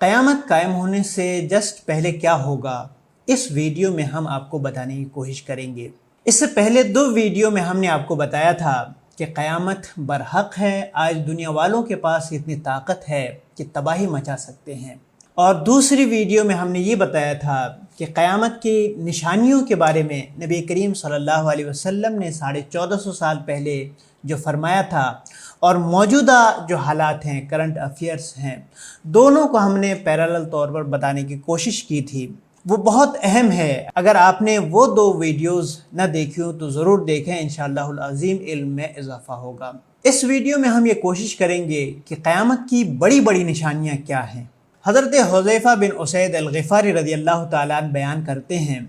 قیامت قائم ہونے سے جسٹ پہلے کیا ہوگا، اس ویڈیو میں ہم آپ کو بتانے کی کوشش کریں گے۔ اس سے پہلے 2 ویڈیو میں ہم نے آپ کو بتایا تھا کہ قیامت برحق ہے، آج دنیا والوں کے پاس اتنی طاقت ہے کہ تباہی مچا سکتے ہیں۔ اور دوسری ویڈیو میں ہم نے یہ بتایا تھا کہ قیامت کی نشانیوں کے بارے میں نبی کریم صلی اللہ علیہ وسلم نے 1450 سال پہلے جو فرمایا تھا، اور موجودہ جو حالات ہیں، کرنٹ افیئرس ہیں، دونوں کو ہم نے پیرالل طور پر بتانے کی کوشش کی تھی۔ وہ بہت اہم ہے، اگر آپ نے وہ 2 ویڈیوز نہ دیکھی ہوں تو ضرور دیکھیں، انشاءاللہ العظیم علم میں اضافہ ہوگا۔ اس ویڈیو میں ہم یہ کوشش کریں گے کہ قیامت کی بڑی بڑی نشانیاں کیا ہیں۔ حضرت حذیفہ بن اسید الغفاری رضی اللہ تعالیٰ عنہ بیان کرتے ہیں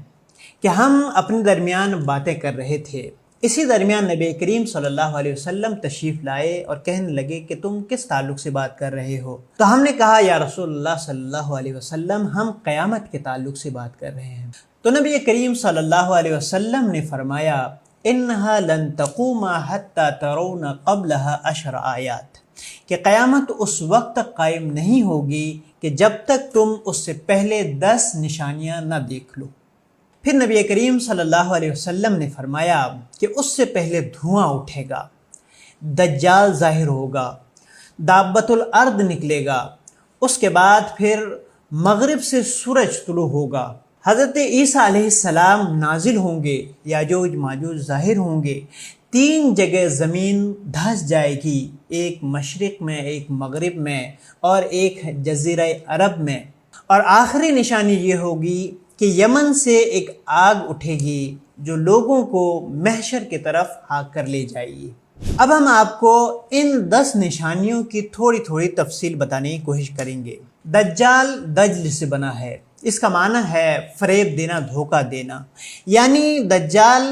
کہ ہم اپنے درمیان باتیں کر رہے تھے، اسی درمیان نبی کریم صلی اللہ علیہ وسلم تشریف لائے اور کہنے لگے کہ تم کس تعلق سے بات کر رہے ہو؟ تو ہم نے کہا یا رسول اللہ صلی اللہ علیہ وسلم، ہم قیامت کے تعلق سے بات کر رہے ہیں۔ تو نبی کریم صلی اللہ علیہ وسلم نے فرمایا انہا لن تقوم حتی ترون قبلہا 10 آیات، کہ قیامت اس وقت تک قائم نہیں ہوگی کہ جب تک تم اس سے پہلے 10 نشانیاں نہ دیکھ لو۔ پھر نبی کریم صلی اللہ علیہ وسلم نے فرمایا کہ اس سے پہلے دھواں اٹھے گا، دجال ظاہر ہوگا، دابۃ الارض نکلے گا، اس کے بعد پھر مغرب سے سورج طلوع ہوگا، حضرت عیسیٰ علیہ السلام نازل ہوں گے، یاجوج ماجوج ظاہر ہوں گے، 3 جگہ زمین دھنس جائے گی، ایک مشرق میں، ایک مغرب میں، اور ایک جزیرہ عرب میں۔ اور آخری نشانی یہ ہوگی کہ یمن سے ایک آگ اٹھے گی جو لوگوں کو محشر کی طرف ہانک کر لے جائے گی۔ اب ہم آپ کو ان 10 نشانیوں کی تھوڑی تھوڑی تفصیل بتانے کی کوشش کریں گے۔ دجال دجل سے بنا ہے، اس کا معنی ہے فریب دینا، دھوکہ دینا، یعنی دجال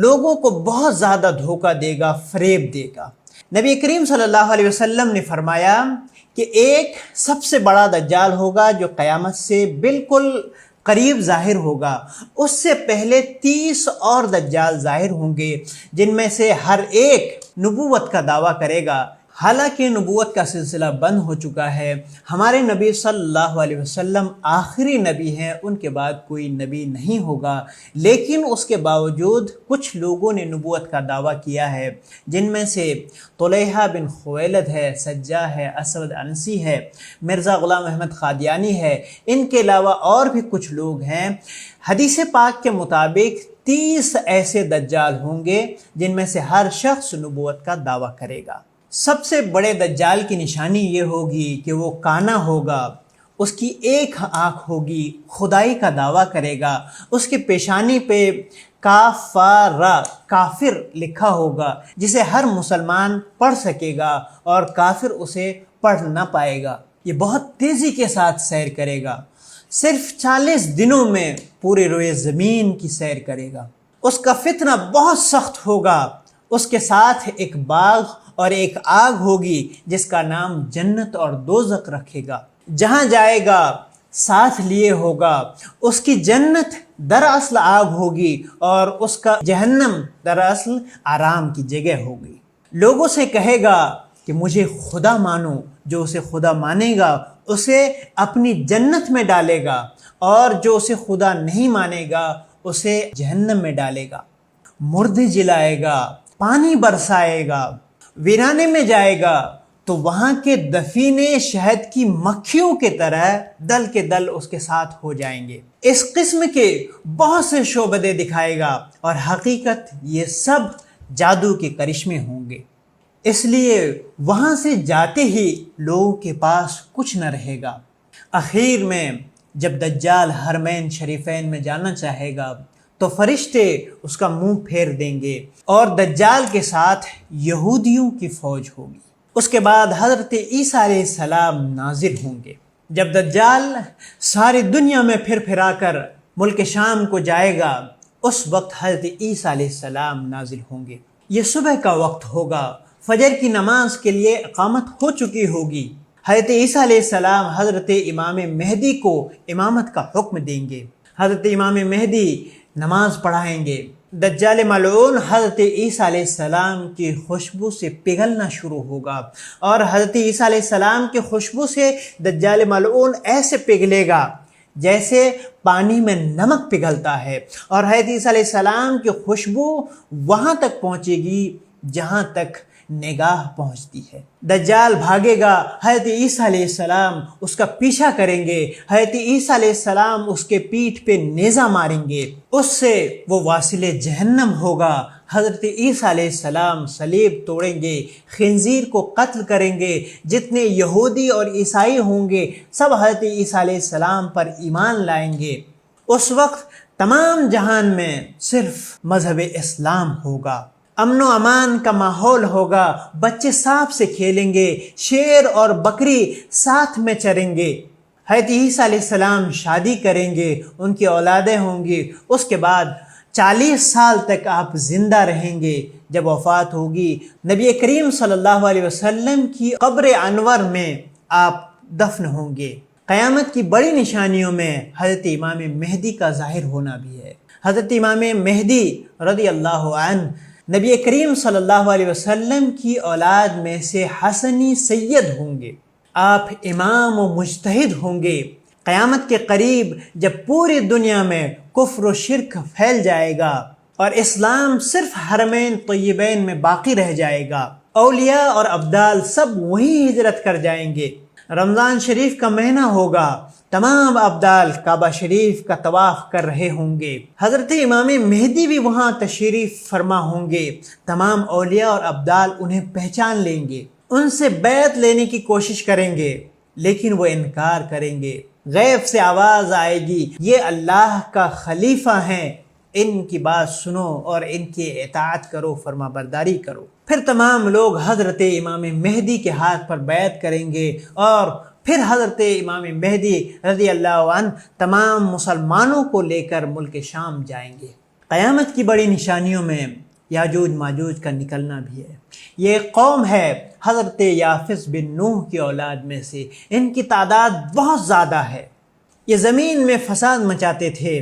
لوگوں کو بہت زیادہ دھوکہ دے گا، فریب دے گا۔ نبی کریم صلی اللہ علیہ وسلم نے فرمایا کہ ایک سب سے بڑا دجال ہوگا جو قیامت سے بالکل قریب ظاہر ہوگا، اس سے پہلے 30 اور دجال ظاہر ہوں گے، جن میں سے ہر ایک نبوت کا دعویٰ کرے گا۔ حالانکہ نبوت کا سلسلہ بند ہو چکا ہے، ہمارے نبی صلی اللہ علیہ وسلم آخری نبی ہیں، ان کے بعد کوئی نبی نہیں ہوگا، لیکن اس کے باوجود کچھ لوگوں نے نبوت کا دعویٰ کیا ہے، جن میں سے طلیحہ بن خویلد ہے، سجاح ہے، اسود عنسی ہے، مرزا غلام احمد قادیانی ہے، ان کے علاوہ اور بھی کچھ لوگ ہیں۔ حدیث پاک کے مطابق 30 ایسے دجال ہوں گے جن میں سے ہر شخص نبوت کا دعویٰ کرے گا۔ سب سے بڑے دجال کی نشانی یہ ہوگی کہ وہ کانا ہوگا، اس کی ایک آنکھ ہوگی، خدائی کا دعویٰ کرے گا، اس کی پیشانی پہ کافارا، کافر لکھا ہوگا، جسے ہر مسلمان پڑھ سکے گا اور کافر اسے پڑھ نہ پائے گا۔ یہ بہت تیزی کے ساتھ سیر کرے گا، صرف 40 دنوں میں پورے روئے زمین کی سیر کرے گا۔ اس کا فتنہ بہت سخت ہوگا، اس کے ساتھ ایک باغ اور ایک آگ ہوگی جس کا نام جنت اور دوزخ رکھے گا۔ جہاں جائے گا ساتھ لیے ہوگا، اس کی جنت دراصل آگ ہوگی اور اس کا جہنم دراصل آرام کی جگہ ہوگی۔ لوگوں سے کہے گا کہ مجھے خدا مانو، جو اسے خدا مانے گا اسے اپنی جنت میں ڈالے گا، اور جو اسے خدا نہیں مانے گا اسے جہنم میں ڈالے گا۔ مردے جلائے گا، پانی برسائے گا، ویرانے میں جائے گا تو وہاں کے دفینے شہد کی مکھیوں کی طرح دل کے دل اس کے ساتھ ہو جائیں گے۔ اس قسم کے بہت سے شعبدے دکھائے گا، اور حقیقت یہ سب جادو کے کرشمے ہوں گے، اس لیے وہاں سے جاتے ہی لوگوں کے پاس کچھ نہ رہے گا۔ اخیر میں جب دجال حرمین شریفین میں جانا چاہے گا تو فرشتے اس کا منہ پھیر دیں گے، اور دجال کے ساتھ یہودیوں کی فوج ہوگی۔ اس کے بعد حضرت عیسیٰ علیہ السلام نازل ہوں گے۔ جب دجال ساری دنیا میں پھرا کر ملک شام کو جائے گا، اس وقت حضرت عیسیٰ علیہ السلام نازل ہوں گے۔ یہ صبح کا وقت ہوگا، فجر کی نماز کے لیے اقامت ہو چکی ہوگی۔ حضرت عیسیٰ علیہ السلام حضرت امام مہدی کو امامت کا حکم دیں گے۔ حضرت امام مہدی نماز پڑھائیں گے، دجال ملعون حضرت عیسیٰ علیہ السلام کی خوشبو سے پگھلنا شروع ہوگا، اور حضرت عیسیٰ علیہ السلام کی خوشبو سے دجال ملعون ایسے پگھلے گا جیسے پانی میں نمک پگھلتا ہے، اور حضرت عیسیٰ علیہ السلام کی خوشبو وہاں تک پہنچے گی جہاں تک نگاہ پہنچتی ہے۔ دجال بھاگے گا، حضرت عیسیٰ علیہ السلام اس کا پیچھا کریں گے، حضرت عیسیٰ علیہ السلام اس کے پیٹھ پہ نیزہ ماریں گے، اس سے وہ واصل جہنم ہوگا۔ حضرت عیسیٰ علیہ السلام صلیب توڑیں گے، خنزیر کو قتل کریں گے، جتنے یہودی اور عیسائی ہوں گے سب حضرت عیسیٰ علیہ السلام پر ایمان لائیں گے۔ اس وقت تمام جہان میں صرف مذہب اسلام ہوگا، امن و امان کا ماحول ہوگا، بچے سانپ سے کھیلیں گے، شیر اور بکری ساتھ میں چریں گے، حضرت عیسیٰ علیہ السلام شادی کریں گے، ان کی اولادیں ہوں گی، اس کے بعد 40 سال تک آپ زندہ رہیں گے۔ جب وفات ہوگی نبی کریم صلی اللہ علیہ وسلم کی قبر انور میں آپ دفن ہوں گے۔ قیامت کی بڑی نشانیوں میں حضرت امام مہدی کا ظاہر ہونا بھی ہے۔ حضرت امام مہدی رضی اللہ عنہ نبی کریم صلی اللہ علیہ وسلم کی اولاد میں سے حسنی سید ہوں گے، آپ امام و مجتہد ہوں گے۔ قیامت کے قریب جب پوری دنیا میں کفر و شرک پھیل جائے گا اور اسلام صرف حرمین طیبین میں باقی رہ جائے گا، اولیاء اور ابدال سب وہیں ہجرت کر جائیں گے، رمضان شریف کا مہینہ ہوگا، تمام ابدال کعبہ شریف کا طواف کر رہے ہوں گے، حضرت امام مہدی بھی وہاں تشریف فرما ہوں گے، تمام اولیاء اور ابدال انہیں پہچان لیں گے، ان سے بیعت لینے کی کوشش کریں گے، لیکن وہ انکار کریں گے۔ غیب سے آواز آئے گی، یہ اللہ کا خلیفہ ہیں، ان کی بات سنو اور ان کی اطاعت کرو، فرما برداری کرو۔ پھر تمام لوگ حضرت امام مہدی کے ہاتھ پر بیعت کریں گے، اور پھر حضرت امام مہدی رضی اللہ عنہ تمام مسلمانوں کو لے کر ملک شام جائیں گے۔ قیامت کی بڑی نشانیوں میں یاجوج ماجوج کا نکلنا بھی ہے۔ یہ ایک قوم ہے حضرت یافس بن نوح کی اولاد میں سے، ان کی تعداد بہت زیادہ ہے۔ یہ زمین میں فساد مچاتے تھے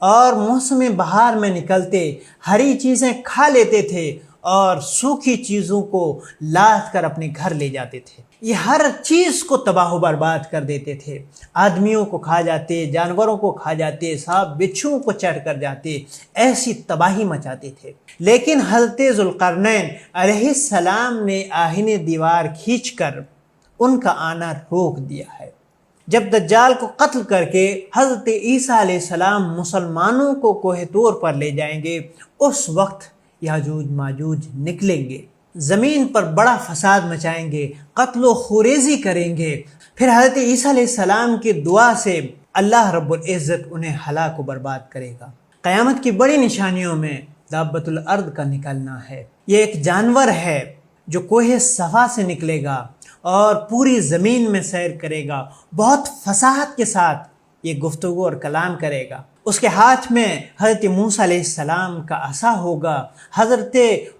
اور موسم بہار میں نکلتے، ہری چیزیں کھا لیتے تھے اور سوکھی چیزوں کو لاد کر اپنے گھر لے جاتے تھے۔ یہ ہر چیز کو تباہ و برباد کر دیتے تھے، آدمیوں کو کھا جاتے، جانوروں کو کھا جاتے، سانپ بچھوؤں کو چڑھ کر جاتے، ایسی تباہی مچاتے تھے۔ لیکن حضرت ذوالقرنین علیہ السلام نے آہنِ دیوار کھینچ کر ان کا آنا روک دیا ہے۔ جب دجال کو قتل کر کے حضرت عیسیٰ علیہ السلام مسلمانوں کو کوہ طور پر لے جائیں گے، اس وقت یاجوج ماجوج نکلیں گے، زمین پر بڑا فساد مچائیں گے، قتل و خوریزی کریں گے۔ پھر حضرت عیسیٰ علیہ السلام کی دعا سے اللہ رب العزت انہیں ہلاک و برباد کرے گا۔ قیامت کی بڑی نشانیوں میں دابۃ الارض کا نکلنا ہے۔ یہ ایک جانور ہے جو کوہ صفا سے نکلے گا اور پوری زمین میں سیر کرے گا، بہت فصاحت کے ساتھ یہ گفتگو اور کلام کرے گا۔ اس کے ہاتھ میں حضرت موسیٰ علیہ السلام کا عصا ہوگا، حضرت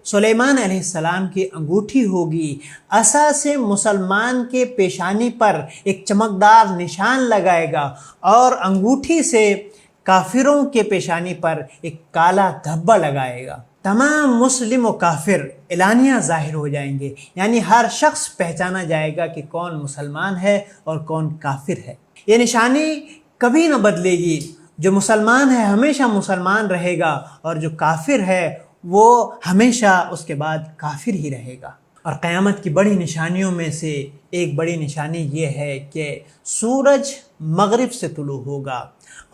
سلیمان علیہ السلام کی انگوٹھی ہوگی۔ عصا سے مسلمان کے پیشانی پر ایک چمکدار نشان لگائے گا اور انگوٹھی سے کافروں کے پیشانی پر ایک کالا دھبا لگائے گا۔ تمام مسلم و کافر اعلانیہ ظاہر ہو جائیں گے، یعنی ہر شخص پہچانا جائے گا کہ کون مسلمان ہے اور کون کافر ہے۔ یہ نشانی کبھی نہ بدلے گی، جو مسلمان ہے ہمیشہ مسلمان رہے گا، اور جو کافر ہے وہ ہمیشہ اس کے بعد کافر ہی رہے گا۔ اور قیامت کی بڑی نشانیوں میں سے ایک بڑی نشانی یہ ہے کہ سورج مغرب سے طلوع ہوگا،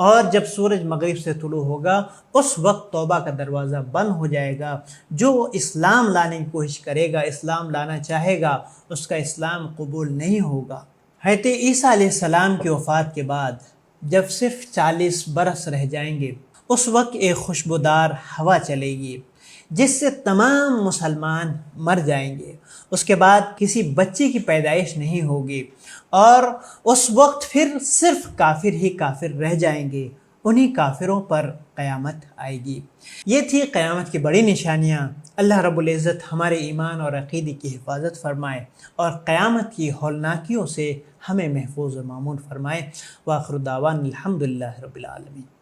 اور جب سورج مغرب سے طلوع ہوگا اس وقت توبہ کا دروازہ بند ہو جائے گا۔ جو اسلام لانے کی کوشش کرے گا، اسلام لانا چاہے گا، اس کا اسلام قبول نہیں ہوگا۔ حضرت عیسیٰ علیہ السلام کی وفات کے بعد جب صرف 40 برس رہ جائیں گے، اس وقت ایک خوشبودار ہوا چلے گی جس سے تمام مسلمان مر جائیں گے۔ اس کے بعد کسی بچے کی پیدائش نہیں ہوگی، اور اس وقت پھر صرف کافر ہی کافر رہ جائیں گے، انہی کافروں پر قیامت آئے گی۔ یہ تھی قیامت کی بڑی نشانیاں۔ اللہ رب العزت ہمارے ایمان اور عقیدے کی حفاظت فرمائے اور قیامت کی ہولناکیوں سے ہمیں محفوظ و مامون فرمائے۔ وآخر دعوانا الحمدللہ رب العالمین۔